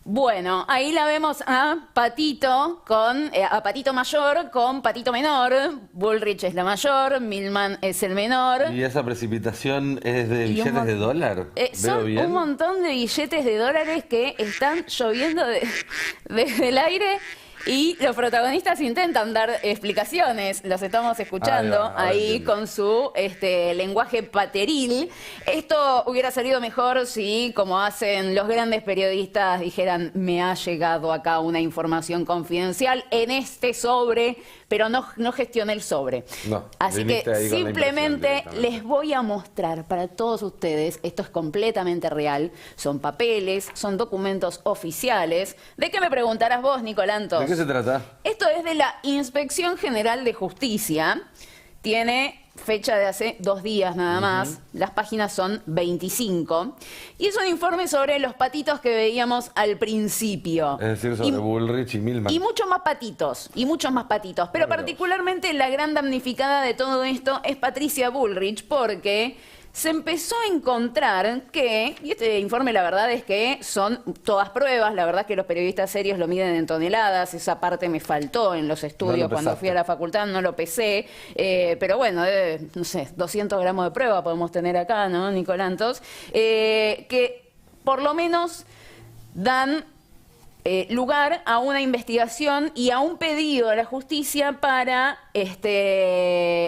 Bueno, ahí la vemos a Patito a Patito mayor con Patito menor. Bullrich es la mayor, Milman es el menor. ¿Y esa precipitación es de Y un billetes de dólar? ¿Veo son bien? un montón de billetes de dólares que están lloviendo desde el aire. Y los protagonistas intentan dar explicaciones, los estamos escuchando ahí con su lenguaje pateril. Esto hubiera salido mejor si, como hacen los grandes periodistas, dijeran: me ha llegado acá una información confidencial en este sobre, pero no gestioné el sobre. No, así que viniste ahí con la simplemente impresión directamente. les voy a mostrar para todos ustedes, esto es completamente real, son papeles, son documentos oficiales. ¿De qué me preguntarás vos, Nicolantos? ¿De qué se trata? Esto es de la Inspección General de Justicia. Tiene fecha de hace 2 días nada más. Las páginas son 25. Y es un informe sobre los patitos que veíamos al principio. Es decir, sobre Bullrich y Milman. Y muchos más patitos, Pero particularmente la gran damnificada de todo esto es Patricia Bullrich, porque se empezó a encontrar que, y este informe la verdad es que son todas pruebas, la verdad es que los periodistas serios lo miden en toneladas, esa parte me faltó en los estudios cuando fui a la facultad, no lo pesé, pero bueno, no sé, 200 gramos de prueba podemos tener acá, ¿no, Nicolantos? Que por lo menos dan lugar a una investigación y a un pedido a la justicia para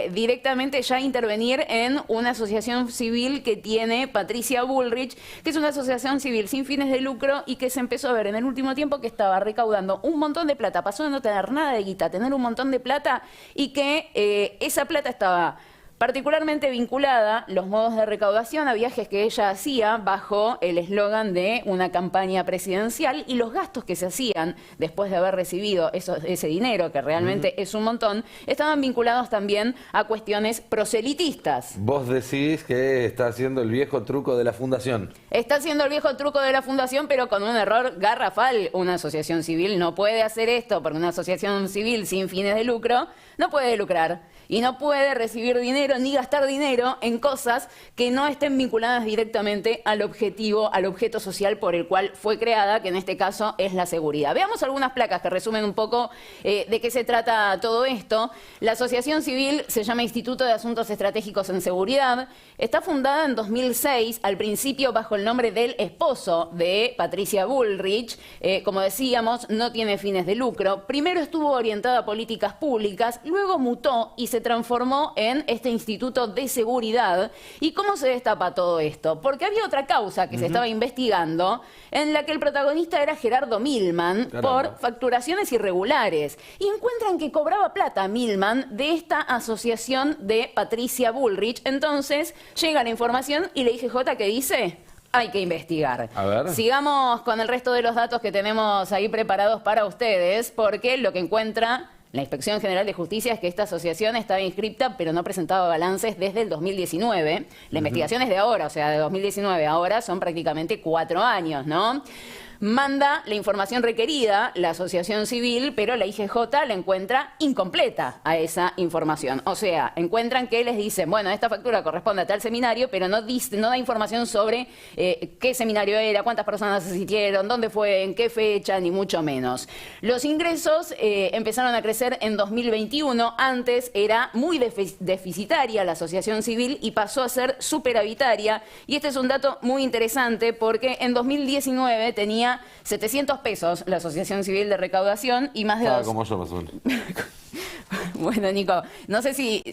directamente ya intervenir en una asociación civil que tiene Patricia Bullrich, que es una asociación civil sin fines de lucro y que se empezó a ver en el último tiempo que estaba recaudando un montón de plata, pasó de no tener nada de guita a tener un montón de plata, y que esa plata estaba particularmente vinculada, los modos de recaudación, a viajes que ella hacía bajo el eslogan de una campaña presidencial, y los gastos que se hacían después de haber recibido ese dinero, que realmente es un montón, estaban vinculados también a cuestiones proselitistas. Vos decís que está haciendo el viejo truco de la fundación. Está haciendo el viejo truco de la fundación, pero con un error garrafal. Una asociación civil no puede hacer esto, porque una asociación civil sin fines de lucro no puede lucrar. Y no puede recibir dinero ni gastar dinero en cosas que no estén vinculadas directamente al objetivo, al objeto social por el cual fue creada, que en este caso es la seguridad. Veamos algunas placas que resumen un poco de qué se trata todo esto. La asociación civil se llama Instituto de Asuntos Estratégicos en Seguridad. Está fundada en 2006, al principio bajo el nombre del esposo de Patricia Bullrich. Como decíamos, no tiene fines de lucro. Primero estuvo orientada a políticas públicas, luego mutó y se transformó en este Instituto de Seguridad. ¿Y cómo se destapa todo esto? Porque había otra causa que se estaba investigando, en la que el protagonista era Gerardo Milman, por facturaciones irregulares. Y encuentran que cobraba plata Milman de esta asociación de Patricia Bullrich. Entonces llega la información y la IGJ, ¿qué dice? Hay que investigar. A ver. Sigamos con el resto de los datos que tenemos ahí preparados para ustedes, porque lo que encuentra la Inspección General de Justicia es que esta asociación estaba inscripta, pero no presentaba balances desde el 2019. La investigación es de ahora, o sea, de 2019 a ahora son prácticamente 4 años, ¿no? Manda la información requerida la asociación civil, pero la IGJ la encuentra incompleta a esa información. O sea, encuentran que les dicen, bueno, esta factura corresponde a tal seminario, pero no da información sobre qué seminario era, cuántas personas asistieron, dónde fue, en qué fecha, ni mucho menos. Los ingresos empezaron a crecer en 2021. Antes era muy deficitaria la asociación civil y pasó a ser superavitaria. Y este es un dato muy interesante, porque en 2019 tenía 700 pesos la asociación civil de recaudación y más de como yo, más o menos. Bueno, Nico, no sé si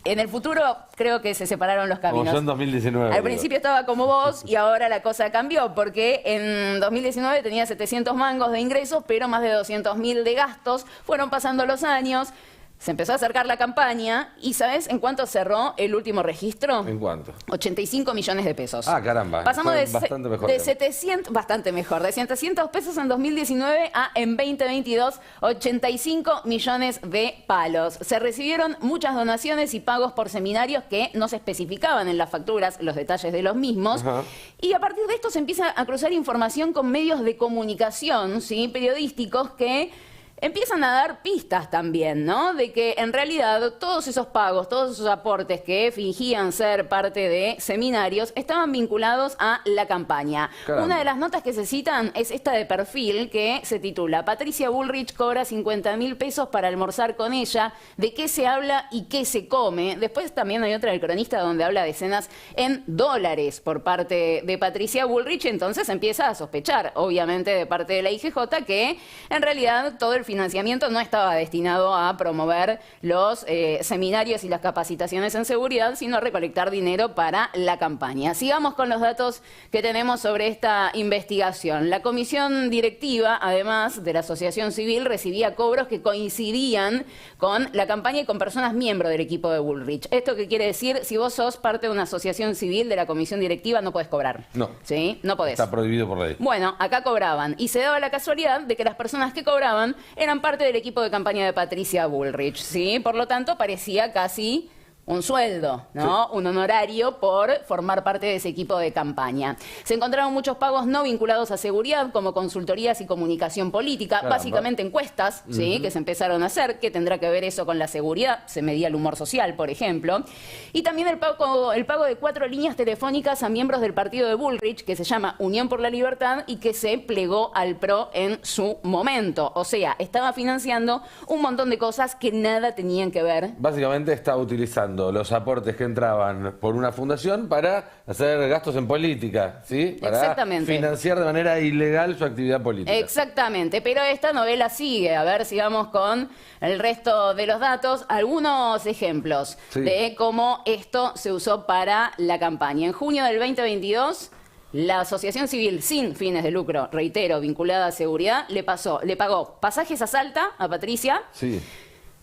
en el futuro creo que se separaron los caminos. Como yo en 2019. Al principio estaba como vos y ahora la cosa cambió, porque en 2019 tenía 700 mangos de ingresos, pero más de 200.000 de gastos. Fueron pasando los años. Se empezó a acercar la campaña y ¿sabes en cuánto cerró el último registro? ¿En cuánto? 85 millones de pesos. Ah, caramba. Pasamos bastante mejor. de 700, bastante mejor, de 700 pesos en 2019 a en 2022, 85 millones de palos. Se recibieron muchas donaciones y pagos por seminarios que no se especificaban en las facturas los detalles de los mismos. Y a partir de esto se empieza a cruzar información con medios de comunicación, ¿sí?, periodísticos, que empiezan a dar pistas también, ¿no? De que en realidad todos esos pagos, todos esos aportes que fingían ser parte de seminarios estaban vinculados a la campaña. Caramba. Una de las notas que se citan es esta de Perfil, que se titula Patricia Bullrich cobra 50.000 pesos para almorzar con ella, de qué se habla y qué se come. Después también hay otra del Cronista donde habla de cenas en dólares por parte de Patricia Bullrich, entonces empieza a sospechar, obviamente, de parte de la IGJ, que en realidad todo el financiamiento no estaba destinado a promover los seminarios y las capacitaciones en seguridad, sino a recolectar dinero para la campaña. Sigamos con los datos que tenemos sobre esta investigación. La comisión directiva, además de la asociación civil, recibía cobros que coincidían con la campaña y con personas miembros del equipo de Bullrich. ¿Esto qué quiere decir? Si vos sos parte de una asociación civil de la comisión directiva, no podés cobrar. No. ¿Sí? No podés. Está prohibido por ley. Bueno, acá cobraban. Y se daba la casualidad de que las personas que cobraban eran parte del equipo de campaña de Patricia Bullrich, ¿sí? Por lo tanto, parecía casi un sueldo, ¿no? Sí. Un honorario por formar parte de ese equipo de campaña. Se encontraron muchos pagos no vinculados a seguridad, como consultorías y comunicación política, Caramba. Básicamente encuestas, ¿sí? Que se empezaron a hacer. ¿Qué tendrá que ver eso con la seguridad? Se medía el humor social, por ejemplo. Y también el pago de 4 líneas telefónicas a miembros del partido de Bullrich, que se llama Unión por la Libertad y que se plegó al PRO en su momento. O sea, estaba financiando un montón de cosas que nada tenían que ver. Básicamente está utilizando los aportes que entraban por una fundación para hacer gastos en política, ¿sí? Para Exactamente. financiar de manera ilegal su actividad política. Exactamente, pero esta novela sigue. A ver, sigamos con el resto de los datos. Algunos ejemplos de cómo esto se usó para la campaña. En junio del 2022... la asociación civil sin fines de lucro, reitero, vinculada a seguridad, le pagó pasajes a Salta, a Patricia. Sí.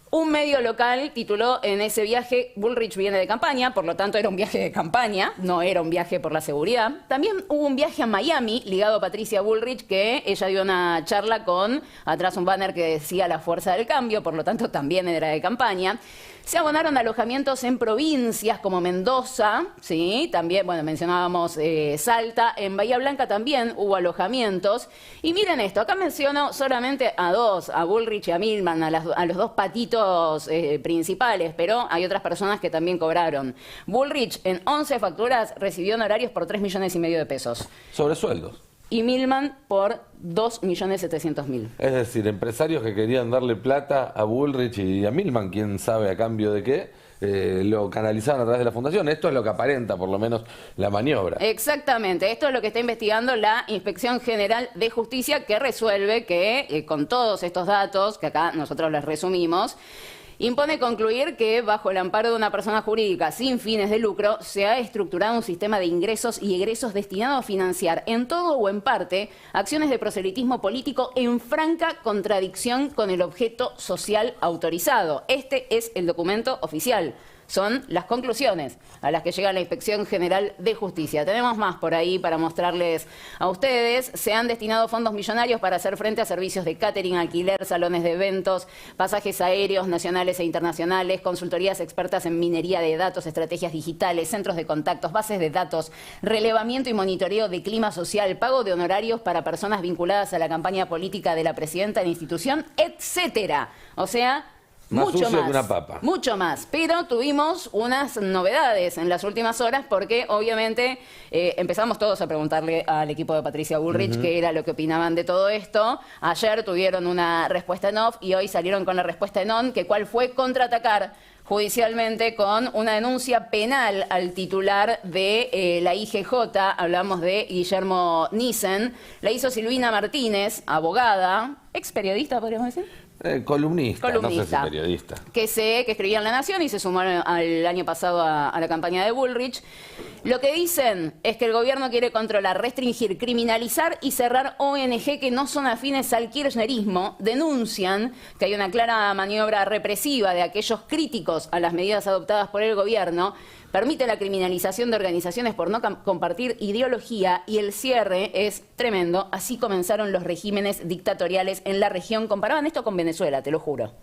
Un medio local tituló en ese viaje Bullrich viene de campaña, por lo tanto era un viaje de campaña, no era un viaje por la seguridad. También hubo un viaje a Miami ligado a Patricia Bullrich, que ella dio una charla con atrás un banner que decía la fuerza del cambio, por lo tanto también era de campaña. Se abonaron alojamientos en provincias como Mendoza, ¿sí? También, bueno, mencionábamos Salta. En Bahía Blanca también hubo alojamientos. Y miren esto, acá menciono solamente a dos, a Bullrich y a Milman, a los dos patitos principales, pero hay otras personas que también cobraron. Bullrich en 11 facturas recibió honorarios por 3,5 millones de pesos. Sobre sueldos. Y Milman por 2.700.000. Es decir, empresarios que querían darle plata a Bullrich y a Milman, quién sabe a cambio de qué, lo canalizaron a través de la fundación. Esto es lo que aparenta, por lo menos, la maniobra. Exactamente. Esto es lo que está investigando la Inspección General de Justicia, que resuelve que, con todos estos datos, que acá nosotros les resumimos, impone concluir que bajo el amparo de una persona jurídica sin fines de lucro se ha estructurado un sistema de ingresos y egresos destinado a financiar en todo o en parte acciones de proselitismo político en franca contradicción con el objeto social autorizado. Este es el documento oficial. Son las conclusiones a las que llega la Inspección General de Justicia. Tenemos más por ahí para mostrarles a ustedes. Se han destinado fondos millonarios para hacer frente a servicios de catering, alquiler, salones de eventos, pasajes aéreos nacionales e internacionales, consultorías expertas en minería de datos, estrategias digitales, centros de contactos, bases de datos, relevamiento y monitoreo de clima social, pago de honorarios para personas vinculadas a la campaña política de la presidenta de la institución, etcétera. O sea, mucho más, que una papa. Mucho más. Pero tuvimos unas novedades en las últimas horas porque obviamente empezamos todos a preguntarle al equipo de Patricia Bullrich qué era lo que opinaban de todo esto. Ayer tuvieron una respuesta en off y hoy salieron con la respuesta en on, que cuál fue contraatacar judicialmente con una denuncia penal al titular de la IGJ, hablamos de Guillermo Nissen, la hizo Silvina Martínez, abogada, ex periodista, podríamos decir. Columnista, no sé si periodista. Que escribía en La Nación y se sumó al año pasado a la campaña de Bullrich. Lo que dicen es que el gobierno quiere controlar, restringir, criminalizar y cerrar ONG que no son afines al kirchnerismo. Denuncian que hay una clara maniobra represiva de aquellos críticos a las medidas adoptadas por el gobierno. Permite la criminalización de organizaciones por no compartir ideología y el cierre es tremendo. Así comenzaron los regímenes dictatoriales en la región. Comparaban esto con Venezuela, te lo juro.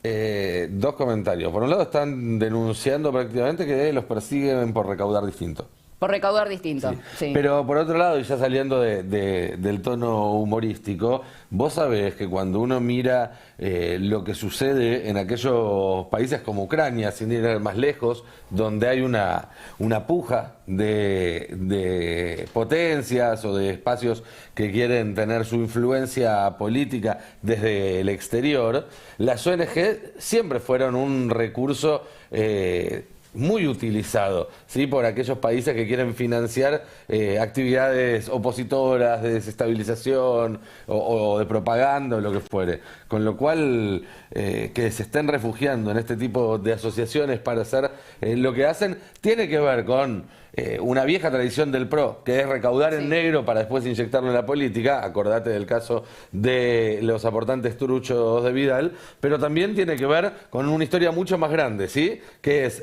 Dos comentarios. Por un lado están denunciando prácticamente que los persiguen por recaudar distinto. Por recaudar distinto. Sí. Sí. Pero por otro lado, y ya saliendo del tono humorístico, vos sabés que cuando uno mira lo que sucede en aquellos países como Ucrania, sin ir más lejos, donde hay una puja de potencias o de espacios que quieren tener su influencia política desde el exterior, las ONG siempre fueron un recurso muy utilizado, ¿sí? Por aquellos países que quieren financiar actividades opositoras, de desestabilización o de propaganda o lo que fuere. Con lo cual, que se estén refugiando en este tipo de asociaciones para hacer lo que hacen, tiene que ver con una vieja tradición del PRO, que es recaudar en negro para después inyectarlo en la política. Acordate del caso de los aportantes truchos de Vidal, pero también tiene que ver con una historia mucho más grande, ¿sí? Que es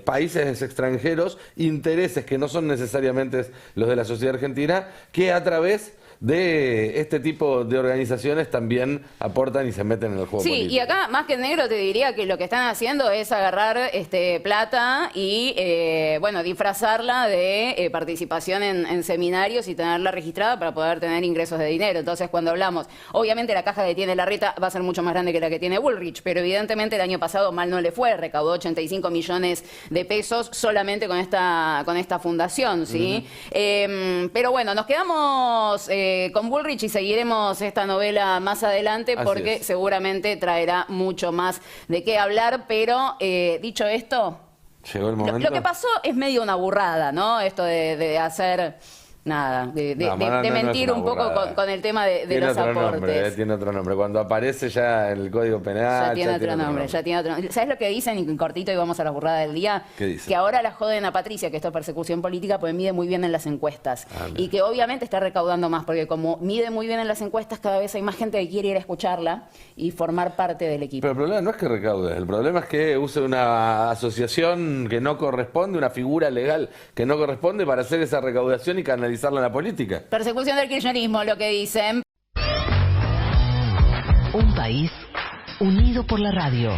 países extranjeros, intereses que no son necesariamente los de la sociedad argentina, que a través de este tipo de organizaciones también aportan y se meten en el juego político. Y acá, más que en negro, te diría que lo que están haciendo es agarrar plata y, bueno, disfrazarla de participación en seminarios y tenerla registrada para poder tener ingresos de dinero. Entonces, cuando hablamos, obviamente la caja que tiene Larreta va a ser mucho más grande que la que tiene Bullrich, pero evidentemente el año pasado mal no le fue, recaudó 85 millones de pesos solamente con esta fundación, ¿sí? Pero bueno, nos quedamos con Bullrich y seguiremos esta novela más adelante porque seguramente traerá mucho más de qué hablar, pero dicho esto, llegó el momento. Lo que pasó es medio una burrada, ¿no? Esto de hacer... Nada, de mentir un poco con el tema de los aportes. Tiene otro nombre. Cuando aparece ya en el Código Penal... Ya tiene otro nombre. ¿Sabes lo que dicen? Y cortito y vamos a la burrada del día. ¿Qué dicen? Que ahora la joden a Patricia, que esto es persecución política, porque mide muy bien en las encuestas. Y que obviamente está recaudando más, porque como mide muy bien en las encuestas, cada vez hay más gente que quiere ir a escucharla y formar parte del equipo. Pero el problema no es que recaude, el problema es que use una asociación que no corresponde, una figura legal que no corresponde para hacer esa recaudación y canalizarla en la política. Persecución del kirchnerismo, lo que dicen. Un país unido por la radio.